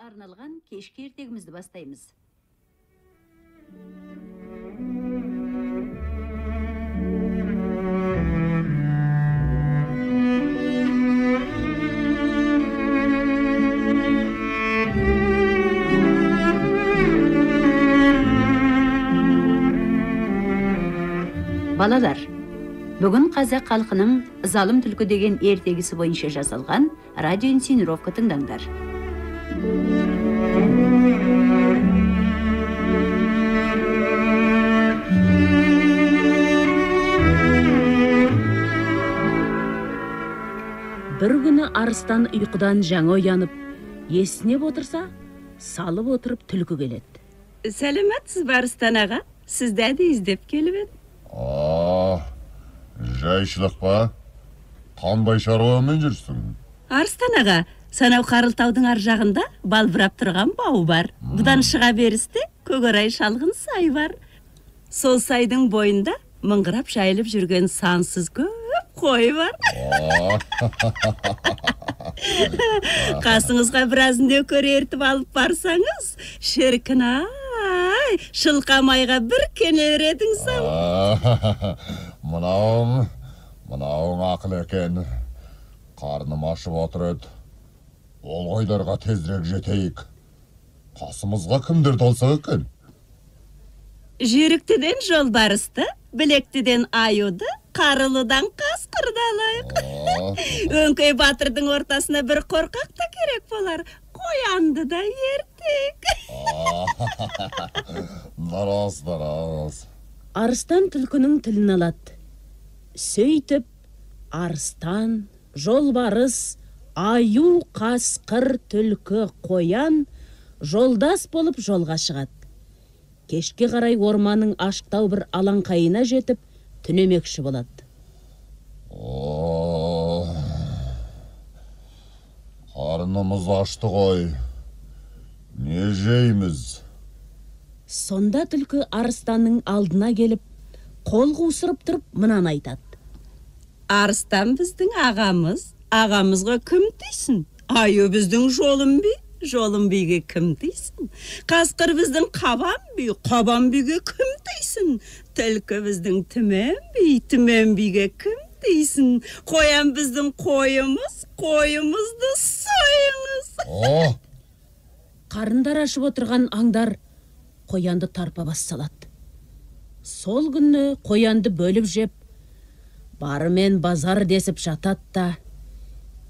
арналған кешкі ертегімізді бастаймыз. Балалар, бүгін қазақ халқының залым түлкі деген ертегісі бойынша жасалған радио инсценировка тыңдаңдар. Бір күні арыстан ұйқыдан жаңа оянып, есінеп отырса, салып отырып түлкі келеді. Сәлеметсіз бе Арыстан аға? Сізді де іздеп келіп еді. Жайшылық па? Қандай шаруамен жүрсің? Арыстан аға, санау Қарылтаудың ар жағында балбырап тұрған бау бар. Бұдан шыға берісте көкорай шалғын сай бар. Сол сайдың бойында мыңғырап жайылып жүрген сансыз көп қой бар. Қасыңызға біразын нөкер ертіп алып барсаңыз, шіркін ай, шылқамайға бір келер едіңіз-ау. Мынауың ақыл екен. Қарным ашып отыр еді. Ол қойдарға тезірек жетейік. Қасымызға кімдер толса екен? Жүйріктіден жолбарысты, білектіден аюды, қарылыдан қасқырды алайық. Өңкей батырдың ортасына бір қорқақ та керек болар. Қоянды да ертек. Дарас. Арыстан түлкінің тілін алады. Сөйтіп, арыстан, жолбарыс, аю, қасқыр, түлкі, қоян жолдас болып жолға шығады. Кешке қарай орманның ашықтау бір алаңқайына жетіп, түнемекші болады. Қарнымыз ашты ғой. Не жейміз? Сонда түлкі арыстанның алдына келіп, қол қусырып тұрып, мынаны айтады. Арыстан біздің ағамыз, ағамызға кім дейсің? Аю біздің жолым би, жолым биге кім дейсің? Қасқыр біздің қабан би, қабан биге кім дейсің? Түлкі біздің түмен биге кім дейсің? Қоян біздің қойымыз, қойымызды сойыңыз. Қарындар ашып отырған аңдар қоянды тарпа бас салады. Сол күні қоянды бөліп жеп, барымен базар десіп жатады да,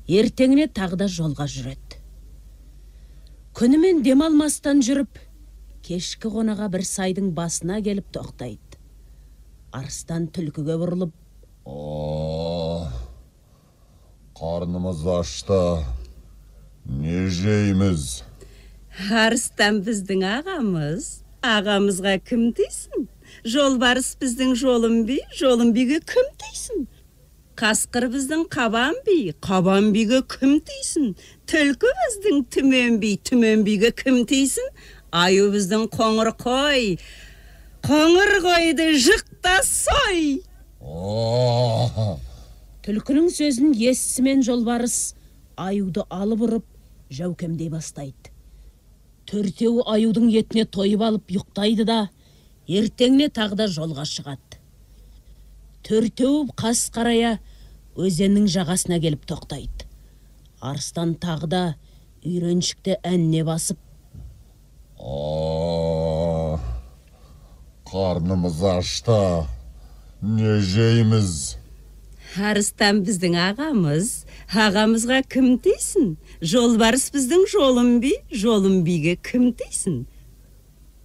ертеңіне тағда жолға жүреді. Күнімен демалмастан жүріп, кешкі қонаға бір сайдың басына келіп тоқтайды. Арыстан түлкіге бұрылып, Қарнымыз ашты. Не жейміз? Арыстан біздің ағамыз, ағамызға кім дейсің? Жолбарыс біздің жолым би, жолым биге кім дейсің? Қасқыр біздің қабан би, қабан биге кім дейсің? Түлкі біздің түмен биге кім дейсің? Аю біздің қоңыр қой, қоңыр қойды жықта сой. Түлкінің сөзін естісімен жолбарыс аюды алып ұрып, жәукемдей бастайды. Төртеуі аюдың етіне тойып алып ұйықтайды да, ертеңіне тағда жолға шығады. Төртеуі қас қарая өзеннің жағасына келіп тоқтайды. Арыстан тағда үйреншікті әнне басып, Қарнымыз ашты. Не жейміз? Арыстан біздің ағамыз, ағамызға кім дейсің? Жолбарыс біздің жолым би, жолым биге кім дейсің?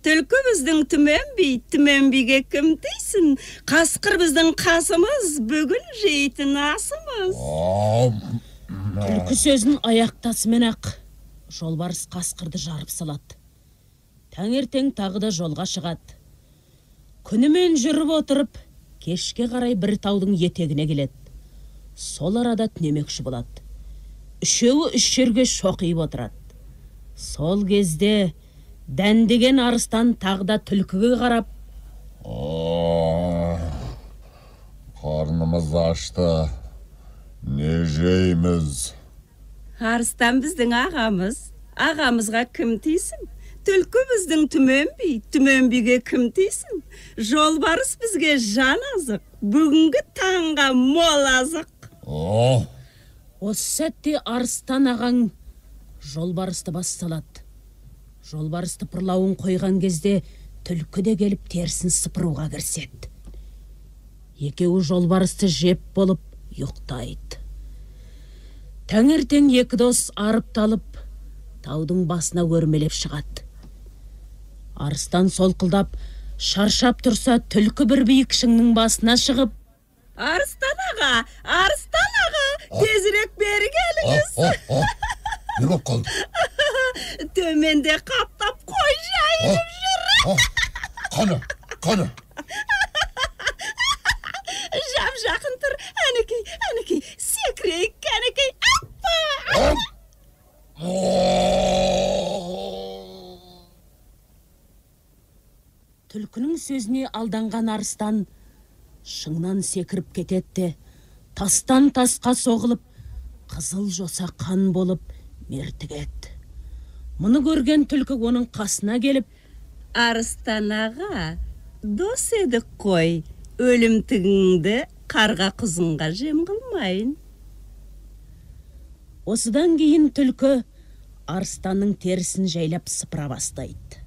Түлкі біздің түмен биге кім дейсің? Қасқыр біздің қасымыз, бүгін жейтін асымыз. Түлкі сөзін аяқтасымен ақ жолбарыс қасқырды жарып салады. Таңертең тағы да жолға шығады. Күнімен жүріп отырып, кешке қарай бір таудың етегіне келеді. Сол арада түнемекші болады. Үшеуі үш жерге шоқиып отырады. Сол кезде дәндеген арыстан тағда түлкіге қарап, Қарнымыз ашты. Не жейміз? Арыстан біздің ағамыз, ағамызға кім тейсін? Түлкі біздің түмен биге кім тейсін? Жолбарыс бізге жан азық, бүгінгі таңға мол азық. Осы сәтте Арыстан ағаң жолбарысты бас салады. Жолбарысты пырлауын қойған кезде түлкі де келіп терсін сыпыруға кіріседі. Екеуі жолбарысты жеп болып ұйықтайды. Таңертең екі дос арыпталып, таудың басына өрмелеп шығады. Арыстан солқылдап, шаршап тұрса, түлкі бір биік шыңның басына шығып: Арыстан аға, тезірек бері келіңіз. Не болып қалды? Төменде қаптап қой жайылып жүр. Қаны? Жап-жақын тұр, әнекей, секірейік, әнекей, аппа! Түлкінің сөзіне алданған Арыстан шыңнан секіріп кететті, тастан тасқа соғылып, қызыл жоса қан болып мертігеді. Мұны көрген түлкі оның қасына келіп: Арыстан аға, дос едік қой, өлімтігіңді қарға құзынға жем қылмайын. Осыдан кейін түлкі Арыстанның терісін жайлап сыпыра бастайды.